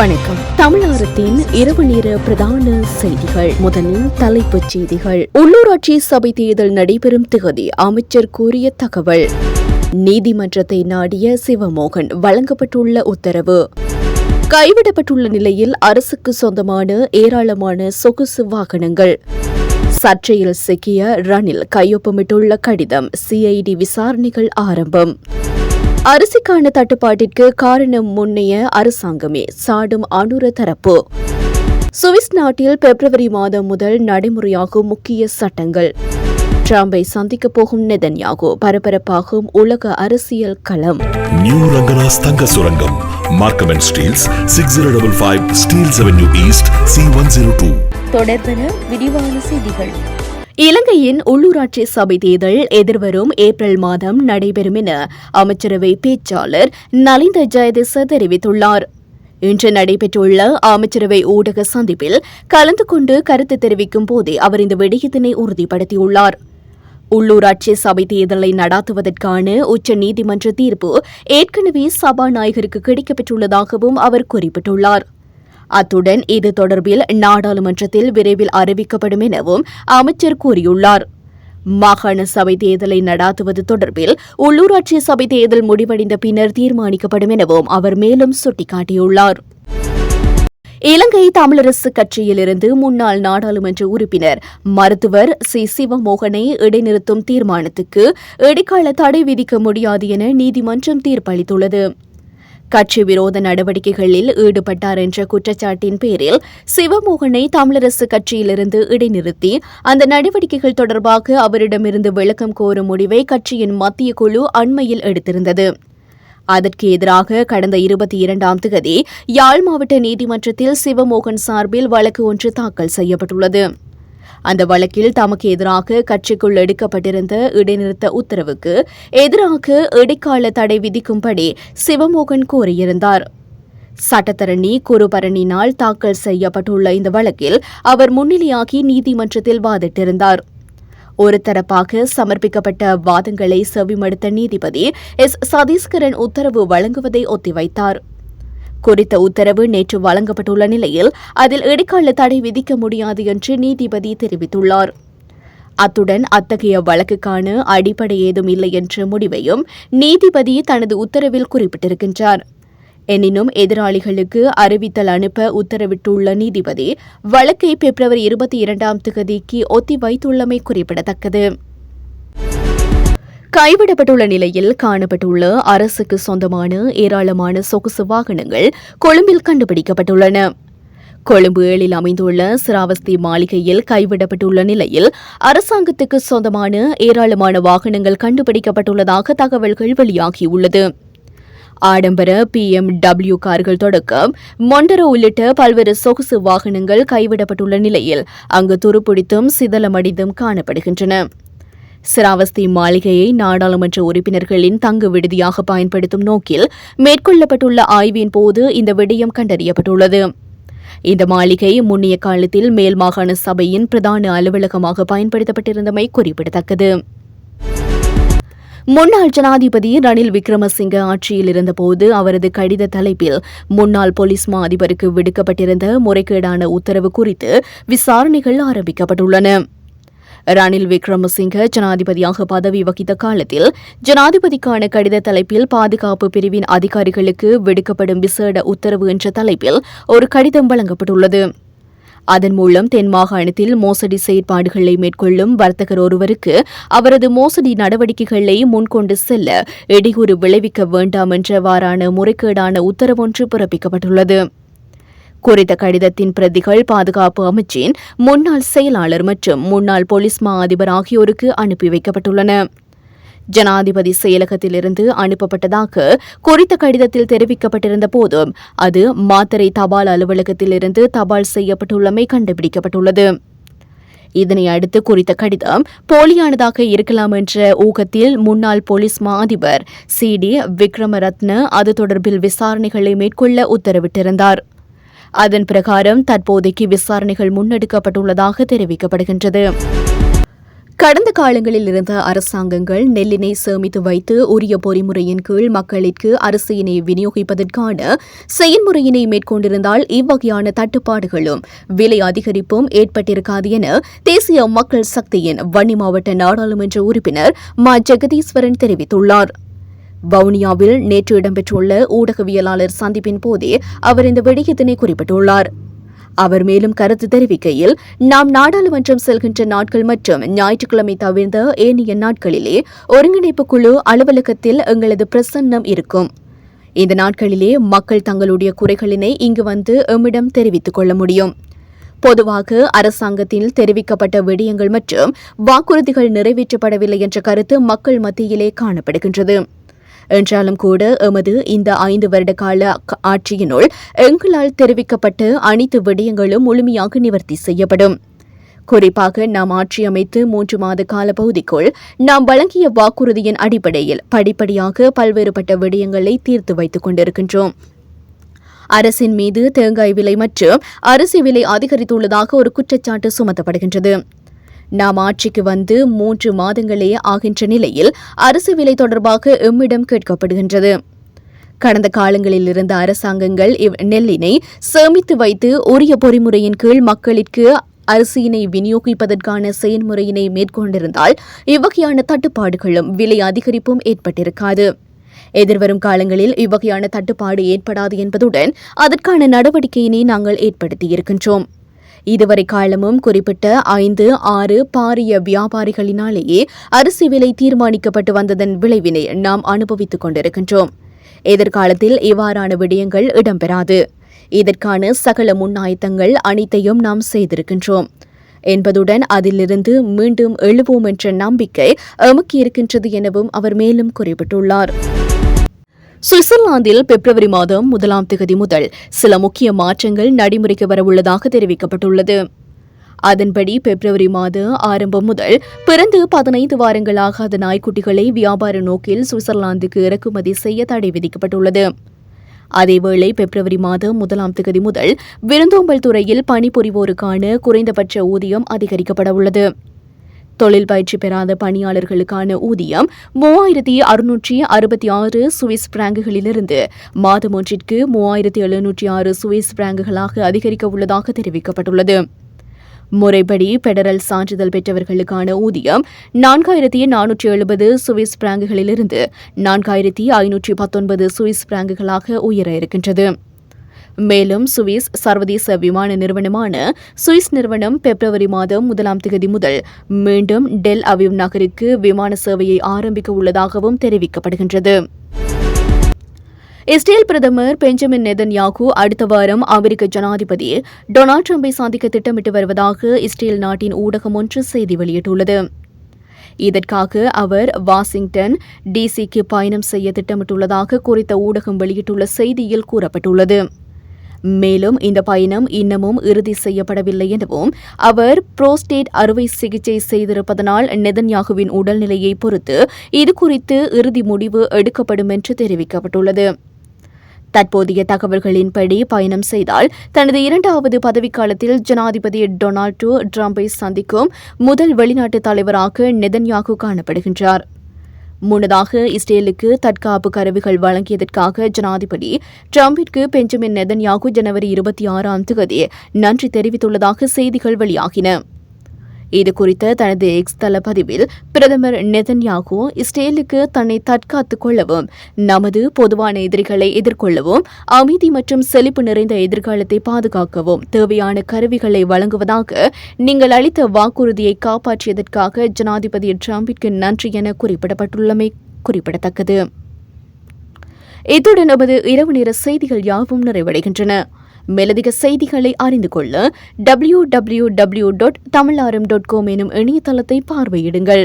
வணக்கம். தமிழகத்தின் இரவு நேர பிரதான செய்திகள். முதலில் தலைப்புச் செய்திகள். உள்ளூராட்சி சபை தேர்தல் நடைபெறும் திகதி அமைச்சர் கூறிய தகவல். நீதிமன்றத்தை நாடிய சிவமோகன், வழங்கப்பட்டுள்ள உத்தரவு. கைவிடப்பட்டுள்ள நிலையில் அரசுக்கு சொந்தமான ஏராளமான சொகுசு வாகனங்கள். சர்ச்சையில் சிக்கிய ரணில் கையொப்பமிட்டுள்ள கடிதம். சிஐடி விசாரணைகள் ஆரம்பம். அரிசிக்கான தட்டுப்பாட்டிற்கு காரணம் முன்னைய அரசாங்கமே, சாடும் அனுர தரப்பு. சுவிஸ் நாட்டில் பிப்ரவரி மாதம் முதல் நடைமுறையாகும் முக்கிய சட்டங்கள். டிரம்பை சந்திக்கப் போகும் நெதன்யாகு, பரபரப்பாகும் உலக அரசியல் களம். நியூ ரங்கராஸ் தங்க சுரங்கம், Markham and Steeles, 6055 Steeles avenue east, C102. தொடர்பென விரிவான செய்திகள். இலங்கையின் உள்ளூராட்சி சபை தேர்தல் எதிர்வரும் ஏப்ரல் மாதம் நடைபெறும் என அமைச்சரவை பேச்சாளர் நலிந்த ஜெயதிச தெரிவித்துள்ளார். இன்று நடைபெற்றுள்ள அமைச்சரவை ஊடக சந்திப்பில் கலந்து கொண்டு கருத்து தெரிவிக்கும் போதே அவர் இந்த விடயத்தினை உறுதிப்படுத்தியுள்ளார். உள்ளூராட்சி சபை தேர்தலை நடாத்துவதற்கான உச்ச நீதிமன்ற தீர்ப்பு ஏற்கனவே சபாநாயகருக்கு கிடைக்கப்பெற்றுள்ளதாகவும் அவர் குறிப்பிட்டுள்ளார். அத்துடன் இது தொடர்பில் நாடாளுமன்றத்தில் விரைவில் அறிவிக்கப்படும் எனவும் அமைச்சர் கூறியுள்ளார். மாகாண சபை தேர்தலை நடாத்துவது தொடர்பில் உள்ளூராட்சி சபை தேர்தல் முடிவடைந்த பின்னர் தீர்மானிக்கப்படும் எனவும் அவர் மேலும் சுட்டிக்காட்டியுள்ளார். இலங்கை தமிழரசு கட்சியிலிருந்து முன்னாள் நாடாளுமன்ற உறுப்பினர் மருத்துவர் சிவமோகனை இடைநிறுத்தும் தீர்மானத்துக்கு இடைக்கால தடை விதிக்க முடியாது என நீதிமன்றம் தீர்ப்பளித்துள்ளது. கட்சி விரோத நடவடிக்கைகளில் ஈடுபட்டார் என்ற குற்றச்சாட்டின் பேரில் சிவமோகனை தமிழரசு கட்சியிலிருந்து இடைநிறுத்தி அந்த நடவடிக்கைகள் தொடர்பாக அவரிடமிருந்து விளக்கம் கோரும் முடிவை கட்சியின் மத்திய குழு அண்மையில் எடுத்திருந்தது. அதற்கு எதிராக கடந்த 22ஆம் தேதி யாழ் மாவட்ட நீதிமன்றத்தில் சிவமோகன் சார்பில் வழக்கு ஒன்று தாக்கல் செய்யப்பட்டுள்ளது. அந்த வழக்கில் தமக்கு எதிராக கட்சிக்குள் எடுக்கப்பட்டிருந்த இடைநிறுத்த உத்தரவுக்கு எதிராக இடைக்கால தடை விதிக்கும்படி சிவமோகன் கோரியிருந்தார். சட்டத்தரணி குருபரணினால் தாக்கல் செய்யப்பட்டுள்ள இந்த வழக்கில் அவர் முன்னிலையாகி நீதிமன்றத்தில் வாதிட்டிருந்தார். ஒரு தரப்பாக சமர்ப்பிக்கப்பட்ட வாதங்களை செவிமடுத்த நீதிபதி சதீஸ்கரன் உத்தரவு வழங்குவதை ஒத்திவைத்தார். குறித்த உத்தரவு நேற்று வழங்கப்பட்டுள்ள நிலையில் அதில் இடைக்கால தடை விதிக்க முடியாது என்று நீதிபதி தெரிவித்துள்ளார். அத்துடன் அத்தகைய வழக்குக்கான அடிப்படை ஏதும் இல்லை என்ற முடிவையும் நீதிபதி தனது உத்தரவில் குறிப்பிட்டிருக்கின்றார். எனினும் எதிராளிகளுக்கு அறிவித்தல் அனுப்ப உத்தரவிட்டுள்ள நீதிபதி வழக்கை பிப்ரவரி 22ஆம் தேதிக்கு ஒத்திவைத்துள்ளமை குறிப்பிடத்தக்கது. கைவிடப்பட்டுள்ள நிலையில் காணப்பட்டுள்ள அரசுக்கு சொந்தமான ஏராளமான சொகுசு வாகனங்கள் கொழும்பில் கண்டுபிடிக்கப்பட்டுள்ளன. கொழும்பு 7 அமைந்துள்ள சிராவஸ்தி மாளிகையில் கைவிடப்பட்டுள்ள நிலையில் அரசாங்கத்துக்கு சொந்தமான ஏராளமான வாகனங்கள் கண்டுபிடிக்கப்பட்டுள்ளதாக தகவல்கள் வெளியாகியுள்ளது. ஆடம்பர BMW கார்கள் தொடக்கம் மொண்டரோ உள்ளிட்ட பல்வேறு சொகுசு வாகனங்கள் கைவிடப்பட்டுள்ள நிலையில் அங்கு துருப்பிடித்தும் சிதலமடைந்தும் காணப்படுகின்றன. சிராவஸ்தி மாளிகையை நாடாளுமன்ற உறுப்பினர்களின் தங்கு விடுதியாக பயன்படுத்தும் நோக்கில் மேற்கொள்ளப்பட்டுள்ள ஆய்வின் போது இந்த விடயம் கண்டறியப்பட்டுள்ளது. இந்த மாளிகை முன்னைய காலத்தில் மேல் மாகாண சபையின் பிரதான அலுவலகமாக பயன்படுத்தப்பட்டிருந்தமை குறிப்பிடத்தக்கது. முன்னாள் ஜனாதிபதி ரணில் விக்ரமசிங்க ஆட்சியில் இருந்தபோது அவரது கடித தலைப்பில் முன்னாள் போலீஸ் மா அதிபருக்கு விடுக்கப்பட்டிருந்த முறைகேடான உத்தரவு குறித்து விசாரணைகள் ஆரம்பிக்கப்பட்டுள்ளன. ரணில் விக்ரமசிங்க ஜனாதிபதியாக பதவி வகித்த காலத்தில் ஜனாதிபதிக்கான கடித தலைப்பில் பாதுகாப்பு பிரிவின் அதிகாரிகளுக்கு விடுக்கப்படும் விசேட உத்தரவு என்ற தலைப்பில் ஒரு கடிதம் வழங்கப்பட்டுள்ளது. அதன் மூலம் தென் மாகாணத்தில் மோசடி செயற்பாடுகளை மேற்கொள்ளும் வர்த்தகர் ஒருவருக்கு அவரது மோசடி நடவடிக்கைகளை முன்கொண்டு செல்ல இடையூறு விளைவிக்க வேண்டாம் என்றவாறான முறைகேடான உத்தரவொன்று பிறப்பிக்கப்பட்டுள்ளது. குறித்த கடிதத்தின் பிரதிகள் பாதுகாப்பு அமைச்சின் முன்னாள் செயலாளர் மற்றும் முன்னாள் போலீஸ் மா அதிபர் ஆகியோருக்கு அனுப்பி வைக்கப்பட்டுள்ளன. ஜனாதிபதி செயலகத்திலிருந்து அனுப்பப்பட்டதாக குறித்த கடிதத்தில் தெரிவிக்கப்பட்டிருந்த போதும் அது மாத்தறை தபால் அலுவலகத்திலிருந்து தபால் செய்யப்பட்டுள்ளமை கண்டுபிடிக்கப்பட்டுள்ளது. இதனை அடுத்து குறித்த கடிதம் போலியானதாக இருக்கலாம் என்ற ஊகத்தில் முன்னாள் போலீஸ் மா அதிபர் CD விக்ரமரத்ன அது தொடர்பில் விசாரணைகளை மேற்கொள்ள உத்தரவிட்டிருந்தார். அதன் பிரகாரம் தற்போதைக்கு விசாரணைகள் முன்னெடுக்கப்பட்டுள்ளதாக தெரிவிக்கப்படுகின்றது. கடந்த காலங்களில் இருந்த அரசாங்கங்கள் நெல்லினை சேமித்து வைத்து உரிய பொறிமுறையின் கீழ் மக்களுக்கு அரிசியினை விநியோகிப்பதற்கான செயல்முறையினை மேற்கொண்டிருந்தால் இவ்வகையான தட்டுப்பாடுகளும் விலை அதிகரிப்பும் ஏற்பட்டிருக்காது என தேசிய மக்கள் சக்தியின் வன்னி மாவட்ட நாடாளுமன்ற உறுப்பினர் மா ஜெகதீஸ்வரன் தெரிவித்துள்ளார். வவுனியாவில் நேற்று இடம்பெற்றுள்ள ஊடகவியலாளர் சந்திப்பின் போதே அவர் இந்த விடயத்தினை குறிப்பிட்டுள்ளார். அவர் மேலும் கருத்து தெரிவிக்கையில், நாம் நாடாளுமன்றம் செல்கின்ற நாட்கள் மற்றும் ஞாயிற்றுக்கிழமை தவிர்ந்த ஏனைய நாட்களிலே ஒருங்கிணைப்பு குழு அலுவலகத்தில் எங்களது பிரசன்னம் இருக்கும். இந்த நாட்களிலே மக்கள் தங்களுடைய குறைகளினை இங்கு வந்து எம்மிடம் தெரிவித்துக் கொள்ள முடியும். பொதுவாக அரசாங்கத்தில் தெரிவிக்கப்பட்ட விடயங்கள் மற்றும் வாக்குறுதிகள் நிறைவேற்றப்படவில்லை என்ற கருத்து மக்கள் மத்தியிலே காணப்படுகின்றது. என்றாலும் கூட எமது இந்த 5 வருட கால ஆட்சியினுள் எங்களால் தெரிவிக்கப்பட்ட அனைத்து விடயங்களும் முழுமையாக நிவர்த்தி செய்யப்படும். குறிப்பாக நாம் ஆட்சி அமைத்து 3 மாத கால பகுதிக்குள் நாம் வழங்கிய வாக்குறுதியின் அடிப்படையில் படிப்படியாக பல்வேறுபட்ட விடயங்களை தீர்த்து வைத்துக் கொண்டிருக்கின்றோம். அரசின் மீது தேங்காய் விலை மற்றும் அரிசி விலை அதிகரித்துள்ளதாக ஒரு குற்றச்சாட்டு சுமத்தப்படுகின்றது. நாம் ஆட்சிக்கு வந்து 3 மாதங்களே ஆகின்ற நிலையில் அரிசி விலை தொடர்பாக எம்மிடம் கேட்கப்படுகின்றது. கடந்த காலங்களில் இருந்த அரசாங்கங்கள் நெல்லினை சேமித்து வைத்து உரிய பொறிமுறையின் கீழ் மக்களுக்கு அரிசியினை விநியோகிப்பதற்கான செயல்முறையினை மேற்கொண்டிருந்தால் இவ்வகையான தட்டுப்பாடுகளும் விலை அதிகரிப்பும் ஏற்பட்டிருக்காது. எதிர்வரும் காலங்களில் இவ்வகையான தட்டுப்பாடு ஏற்படாது என்பதுடன் அதற்கான நடவடிக்கையினை நாங்கள் ஏற்படுத்தியிருக்கின்றோம். இதுவரை காலமும் குறிப்பிட்ட 5-6 பாரிய வியாபாரிகளினாலேயே அரிசி விலை தீர்மானிக்கப்பட்டு வந்ததன் விளைவினை நாம் அனுபவித்துக் கொண்டிருக்கின்றோம். எதிர்காலத்தில் இவ்வாறான விடயங்கள் இடம்பெறாது. இதற்கான சகல முன்னாயத்தங்கள் அனைத்தையும் நாம் செய்திருக்கின்றோம் என்பதுடன் அதிலிருந்து மீண்டும் எழுவோம் என்ற நம்பிக்கை எமக்கு இருக்கின்றது எனவும் அவர் மேலும் குறிப்பிட்டுள்ளார். சுவிட்சர்லாந்தில் பிப்ரவரி மாதம் 1ஆம் தேதி முதல் சில முக்கிய மாற்றங்கள் நடைமுறைக்கு வரவுள்ளதாக தெரிவிக்கப்பட்டுள்ளது. அதன்படி பிப்ரவரி மாத ஆரம்பம் முதல் பிறந்து 15 வாரங்களாகாத நாய்க்குட்டிகளை வியாபார நோக்கில் சுவிட்சர்லாந்துக்கு இறக்குமதி செய்ய தடை விதிக்கப்பட்டுள்ளது. அதேவேளை பிப்ரவரி மாதம் 1ஆம் தேதி முதல் விருந்தோம்பல் துறையில் பணிபுரிவோருக்கான குறைந்தபட்ச ஊதியம் அதிகரிக்கப்பட உள்ளது. தொழில் பயிற்சி பெறாத பணியாளர்களுக்கான ஊதியம் 3666 சுவிஸ் பிராங்குகளிலிருந்து மாதம் ஒன்றிற்கு 3706 சுவிஸ் பிராங்குகளாக அதிகரிக்க உள்ளதாக தெரிவிக்கப்பட்டுள்ளது. முறைப்படி பெடரல் சான்றிதழ் பெற்றவர்களுக்கான ஊதியம் 4470 சுவிஸ் பிராங்குகளிலிருந்து 4519 சுவிஸ் பிராங்குகளாக உயர இருக்கின்றது. மேலும் சுவிஸ் சர்வதேச விமான நிறுவனமான சுவிஸ் நிறுவனம் பிப்ரவரி மாதம் 1ஆம் தேதி முதல் மீண்டும் டெல் அவிவ் நகருக்கு விமான சேவையை ஆரம்பிக்க உள்ளதாகவும் தெரிவிக்கப்படுகின்றது. இஸ்ரேல் பிரதமர் பெஞ்சமின் நெதன்யாகு அடுத்த வாரம் அமெரிக்க ஜனாதிபதி டொனால்டு டிரம்பை சந்திக்க திட்டமிட்டு வருவதாக இஸ்ரேல் நாட்டின் ஊடகம் ஒன்று செய்தி வெளியிட்டுள்ளது. இதற்காக அவர் வாஷிங்டன் டிசிக்கு பயணம் செய்ய திட்டமிட்டுள்ளதாக குறித்த ஊடகம் வெளியிட்டுள்ள செய்தியில் கூறப்பட்டுள்ளது. மேலும் இந்த பயணம் இன்னமும் இறுதி செய்யப்படவில்லை எனவும் அவர் புரோஸ்டேட் அறுவை சிகிச்சை செய்திருப்பதனால் நெதன்யாகுவின் உடல்நிலையை பொறுத்து இதுகுறித்து இறுதி முடிவு எடுக்கப்படும் என்று தெரிவிக்கப்பட்டுள்ளது. தற்போதைய தகவல்களின்படி பயணம் செய்தால் தனது 2வது பதவிக்காலத்தில் ஜனாதிபதி டொனால்டு டிரம்பை சந்திக்கும் முதல் வெளிநாட்டு தலைவராக நெதன்யாகு காணப்படுகின்றார். முன்னதாக இஸ்ரேலுக்கு தற்காப்பு கருவிகள் வழங்கியதற்காக ஜனாதிபதி டிரம்பிற்கு பெஞ்சமின் நெதன்யாகு ஜனவரி 26ஆம் தேதி நன்றி தெரிவித்துள்ளதாக செய்திகள் வெளியாகின. இதுகுறித்த தனது எக்ஸ் தள பதிவில் பிரதமர் நெதன்யாகு இஸ்ரேலுக்கு தன்னை தற்காத்துக் கொள்ளவும் நமது பொதுவான எதிரிகளை எதிர்கொள்ளவும் அமைதி மற்றும் செழிப்பு நிறைந்த எதிர்காலத்தை பாதுகாக்கவும் தேவையான கருவிகளை வழங்குவதாக நீங்கள் அளித்த வாக்குறுதியை காப்பாற்றியதற்காக ஜனாதிபதி டிரம்பிற்கு நன்றி என குறிப்பிடப்பட்டுள்ளமை குறிப்பிடத்தக்கது. இத்துடன் நமது இரவு நேர செய்திகள் யாவும் நிறைவடைகின்றன. மேலதிக செய்திகளை அறிந்து கொள்ள www.tamilaram.com எனும் இணையதளத்தை பார்வையிடுங்கள்.